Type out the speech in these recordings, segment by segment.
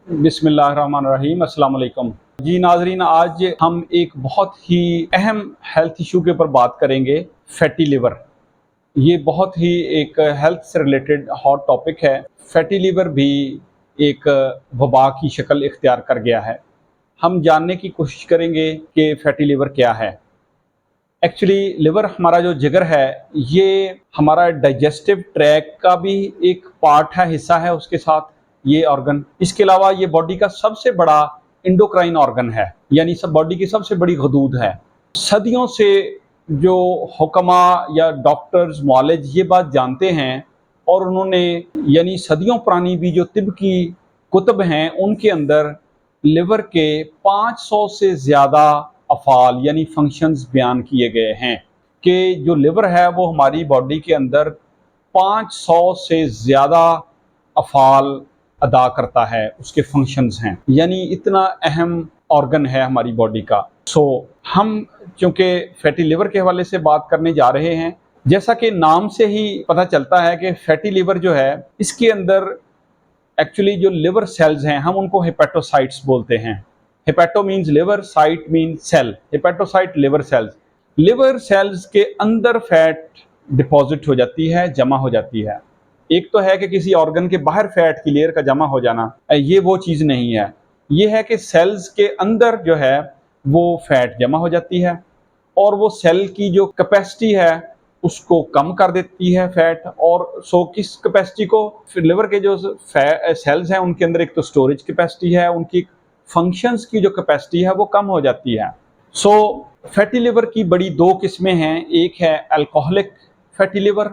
बिस्मिल्लाहिर्रहमानिर्रहीम, अस्सलाम वालेकुम। जी नाज़रीन, आज हम एक बहुत ही अहम हेल्थ इशू के ऊपर बात करेंगे, फैटी लिवर। ये बहुत ही एक हेल्थ से रिलेटेड हॉट टॉपिक है। फैटी लिवर भी एक वबा की शक्ल इख्तियार कर गया है। हम जानने की कोशिश करेंगे कि फैटी लिवर क्या है। एक्चुअली लिवर हमारा जो जिगर है, ये हमारा डाइजेस्टिव ट्रैक का भी एक पार्ट है, हिस्सा है उसके साथ ये ऑर्गन। इसके अलावा ये बॉडी का सबसे बड़ा इंडोक्राइन ऑर्गन है, यानी सब बॉडी की सबसे बड़ी हदूद है। सदियों से जो हुक्मा या डॉक्टर्स मुआलिज ये बात जानते हैं, और उन्होंने यानी सदियों पुरानी भी जो तिब की कुतब हैं उनके अंदर लिवर के 500 से ज़्यादा अफ़ाल यानी फंक्शंस बयान किए गए हैं कि जो लिवर है वो हमारी बॉडी के अंदर 500 से ज़्यादा अफ़ाल अदा करता है, उसके फंक्शंस हैं, यानी इतना अहम ऑर्गन है हमारी बॉडी का। हम चूँकि फैटी लिवर के हवाले से बात करने जा रहे हैं, जैसा कि नाम से ही पता चलता है कि फैटी लिवर जो है इसके अंदर एक्चुअली जो लिवर सेल्स हैं हम उनको हेपेटोसाइट्स बोलते हैं। Hepato means liver, cyte means cell. Hepatocyte liver cells. Liver cells के अंदर फैट डिपॉजिट हो जाती है, जमा हो जाती है। एक तो है कि किसी ऑर्गन के बाहर फैट की लेयर का जमा हो जाना, ये वो चीज़ नहीं है। ये है कि सेल्स के अंदर जो है वो फैट जमा हो जाती है, और वो सेल की जो कैपेसिटी है उसको कम कर देती है फैट। और किस कैपेसिटी को, फिर लिवर के जो सेल्स हैं उनके अंदर एक तो स्टोरेज कैपेसिटी है, उनकी फंक्शंस की जो कैपेसिटी है वो कम हो जाती है। फैटी लिवर की बड़ी दो किस्में हैं, एक है अल्कोहलिक फैटी लिवर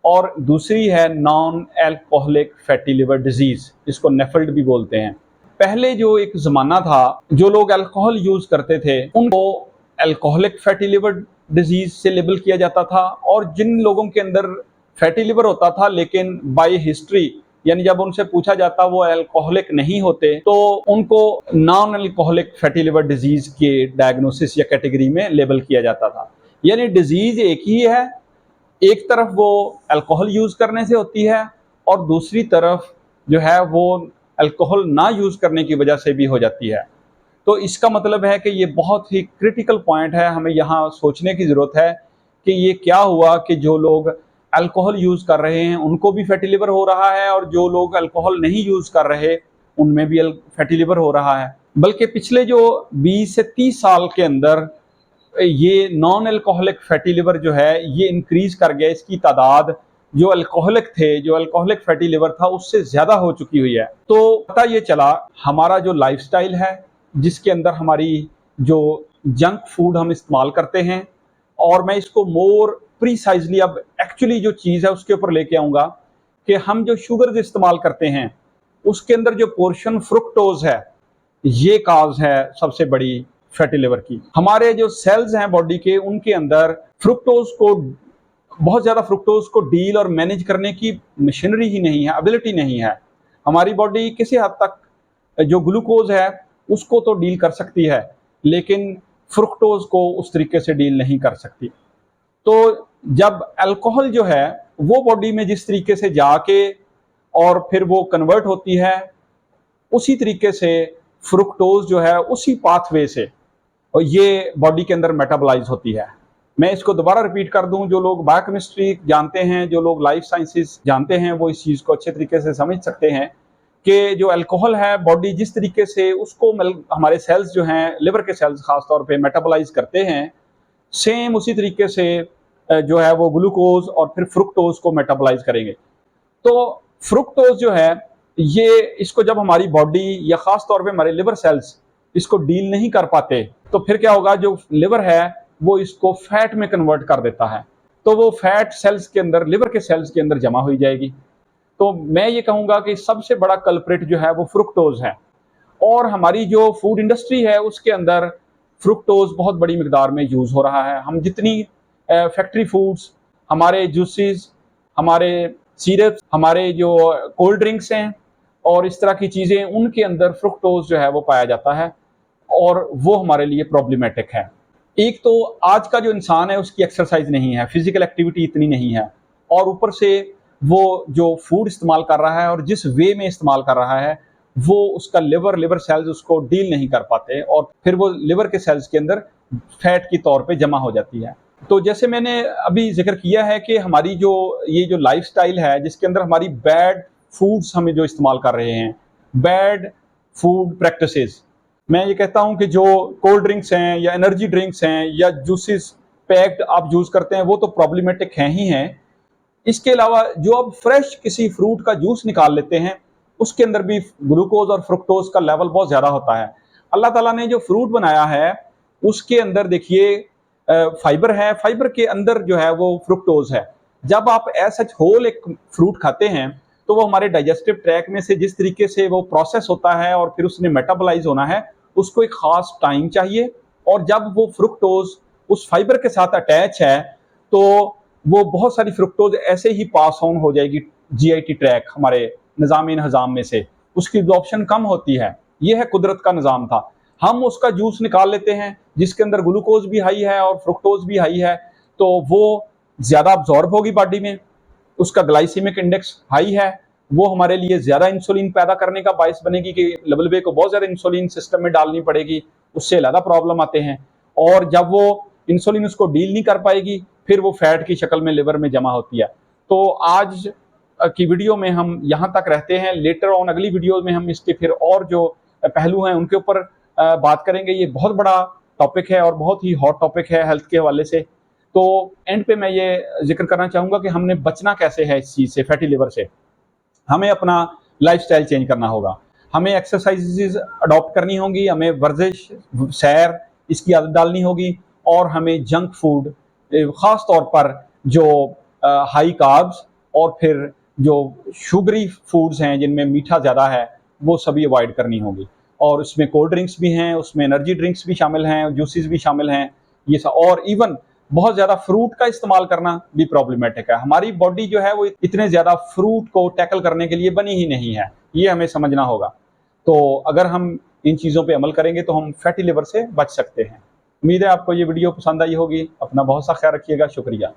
और दूसरी है non alcoholic fatty liver disease, जिसको नेफल्ड भी बोलते हैं। पहले जो एक ज़माना था, जो लोग अल्कोहल यूज़ करते थे उनको अल्कोहलिक फैटी लिवर डिजीज से लेबल किया जाता था, और जिन लोगों के अंदर फैटी लिवर होता था लेकिन बाय हिस्ट्री यानी जब उनसे पूछा जाता वो अल्कोहलिक नहीं होते, तो उनको non alcoholic fatty liver disease के डायग्नोसिस या कैटेगरी में लेबल किया जाता था। यानी डिजीज एक ही है, एक तरफ वो अल्कोहल यूज करने से होती है और दूसरी तरफ जो है वो अल्कोहल ना यूज करने की वजह से भी हो जाती है। तो इसका मतलब है कि ये बहुत ही क्रिटिकल पॉइंट है, हमें यहाँ सोचने की ज़रूरत है कि ये क्या हुआ कि जो लोग अल्कोहल यूज़ कर रहे हैं उनको भी फैटी लिवर हो रहा है, और जो लोग अल्कोहल नहीं यूज़ कर रहे उनमें भी फैटी लिवर हो रहा है। बल्कि पिछले जो 20 से 30 साल के अंदर ये नॉन अल्कोहलिक फैटी लिवर जो है ये इंक्रीज कर गया। इसकी तादाद जो अल्कोहलिक फैटी लिवर था उससे ज़्यादा हो चुकी हुई है। तो पता ये चला हमारा जो लाइफस्टाइल है, जिसके अंदर हमारी जो जंक फूड हम इस्तेमाल करते हैं, और मैं इसको मोर प्रीसाइजली अब एक्चुअली जो चीज़ है उसके ऊपर लेके आऊँगा कि हम जो शुगर्स इस्तेमाल करते हैं उसके अंदर जो पोर्शन फ्रुक्टोज है, ये काज है सबसे बड़ी फैटी लिवर की। हमारे जो सेल्स हैं बॉडी के, उनके अंदर बहुत ज़्यादा फ्रुक्टोज को डील और मैनेज करने की मशीनरी ही नहीं है, एबिलिटी नहीं है। हमारी बॉडी किसी हद तक जो ग्लूकोज है उसको तो डील कर सकती है, लेकिन फ्रुक्टोज को उस तरीके से डील नहीं कर सकती। तो जब अल्कोहल जो है वो बॉडी में जिस तरीके से जाके और फिर वो कन्वर्ट होती है, उसी तरीके से फ्रुक्टोज जो है उसी पाथवे से और ये बॉडी के अंदर मेटाबोलाइज होती है। मैं इसको दोबारा रिपीट कर दूं, जो लोग बायोकेमिस्ट्री जानते हैं, जो लोग लाइफ साइंसेस जानते हैं, वो इस चीज़ को अच्छे तरीके से समझ सकते हैं कि जो अल्कोहल है बॉडी जिस तरीके से उसको हमारे सेल्स जो हैं, लिवर के सेल्स खास तौर पे मेटाबोलाइज करते हैं, सेम उसी तरीके से जो है वो ग्लूकोज और फिर फ्रुक्टोज को मेटाबोलाइज करेंगे। तो फ्रुक्टोज जो है ये इसको जब हमारी बॉडी या खास तौर पे हमारे लिवर सेल्स इसको डील नहीं कर पाते, तो फिर क्या होगा, जो लिवर है वो इसको फैट में कन्वर्ट कर देता है। तो वो फैट सेल्स के अंदर, लिवर के सेल्स के अंदर जमा हो जाएगी। तो मैं ये कहूँगा कि सबसे बड़ा कल्प्रिट जो है वो फ्रुक्टोज है, और हमारी जो फूड इंडस्ट्री है उसके अंदर फ्रुक्टोज बहुत बड़ी मिकदार में यूज़ हो रहा है। हम जितनी फैक्ट्री फूड्स, हमारे जूसेस, हमारे सिरप्स, हमारे जो कोल्ड ड्रिंक्स हैं और इस तरह की चीज़ें, उनके अंदर फ्रुक्टोज जो है वो पाया जाता है, और वो हमारे लिए प्रॉब्लमेटिक है। एक तो आज का जो इंसान है उसकी एक्सरसाइज नहीं है, फिजिकल एक्टिविटी इतनी नहीं है, और ऊपर से वो जो फूड इस्तेमाल कर रहा है और जिस वे में इस्तेमाल कर रहा है वो उसका लिवर सेल्स उसको डील नहीं कर पाते और फिर वो लिवर के सेल्स के अंदर फैट की तौर पे जमा हो जाती है। तो जैसे मैंने अभी ज़िक्र किया है कि हमारी जो लाइफ़स्टाइल है जिसके अंदर हमारी बैड फूड्स हमें जो इस्तेमाल कर रहे हैं, बैड फूड प्रैक्टिसेस, मैं ये कहता हूँ कि जो कोल्ड ड्रिंक्स हैं या एनर्जी ड्रिंक्स हैं या जूसेस पैक्ड आप यूज़ करते हैं वो तो प्रॉब्लमेटिक हैं ही हैं। इसके अलावा जो आप फ्रेश किसी फ्रूट का जूस निकाल लेते हैं, उसके अंदर भी ग्लूकोज़ और फ्रुक्टोज़ का लेवल बहुत ज़्यादा होता है। अल्लाह ताला ने जो फ्रूट बनाया है, उसके अंदर देखिए फाइबर है, फाइबर के अंदर जो है वो फ्रुक्टोज़ है। जब आप एज़ सच होल एक फ्रूट खाते हैं, तो वो हमारे डाइजेस्टिव ट्रैक्ट में से जिस तरीके से वो प्रोसेस होता है और फिर उसने मेटाबोलाइज़ होना है, उसको एक ख़ास टाइम चाहिए और जब वो फ्रुक्टोज़ उस फाइबर के साथ अटैच है, तो वो बहुत सारी फ्रुक्टोज़ ऐसे ही पास ऑन हो जाएगी जीआईटी ट्रैक हमारे निज़ाम-ए-हज़ाम में से, उसकी एब्ज़ॉर्प्शन कम होती है। ये है कुदरत का निज़ाम था। हम उसका जूस निकाल लेते हैं, जिसके अंदर ग्लूकोज़ भी हाई है और फ्रुक्टोज़ भी हाई है, तो वो ज़्यादा अब्ज़ॉर्ब होगी बॉडी में, उसका ग्लाइसेमिक इंडेक्स हाई है, वो हमारे लिए ज़्यादा इंसुलिन पैदा करने का बायस बनेगी कि लेवल को बहुत ज़्यादा इंसुलिन सिस्टम में डालनी पड़ेगी, उससे ज़्यादा प्रॉब्लम आते हैं। और जब वो इंसुलिन उसको डील नहीं कर पाएगी, फिर वो फैट की शक्ल में लिवर में जमा होती है। तो आज की वीडियो में हम यहाँ तक रहते हैं, लेटर ऑन अगली वीडियो में हम इसके फिर और जो पहलू हैं उनके ऊपर बात करेंगे। ये बहुत बड़ा टॉपिक है और बहुत ही हॉट टॉपिक है हेल्थ के हवाले से। तो एंड पे मैं ये ज़िक्र करना चाहूँगा कि हमने बचना कैसे है इस चीज़ से, फैटी लिवर से। हमें अपना लाइफ़स्टाइल चेंज करना होगा, हमें एक्सरसाइज़ेज़ अडॉप्ट करनी होंगी, हमें वर्जिश, सैर इसकी आदत डालनी होगी और हमें जंक फूड ख़ास तौर पर जो हाई कार्ब्स और फिर जो शुगरी फूड्स हैं जिनमें मीठा ज़्यादा है, वो सभी अवॉइड करनी होगी। और उसमें कोल्ड ड्रिंक्स भी हैं, उसमें एनर्जी ड्रिंक्स भी शामिल हैं, जूसेस भी शामिल हैं, ये सब। और इवन बहुत ज़्यादा फ्रूट का इस्तेमाल करना भी प्रॉब्लमेटिक है। हमारी बॉडी जो है वो इतने ज़्यादा फ्रूट को टैकल करने के लिए बनी ही नहीं है, ये हमें समझना होगा। तो अगर हम इन चीज़ों पे अमल करेंगे तो हम फैटी लिवर से बच सकते हैं। उम्मीद है आपको ये वीडियो पसंद आई होगी। अपना बहुत सा ख्याल रखिएगा। शुक्रिया।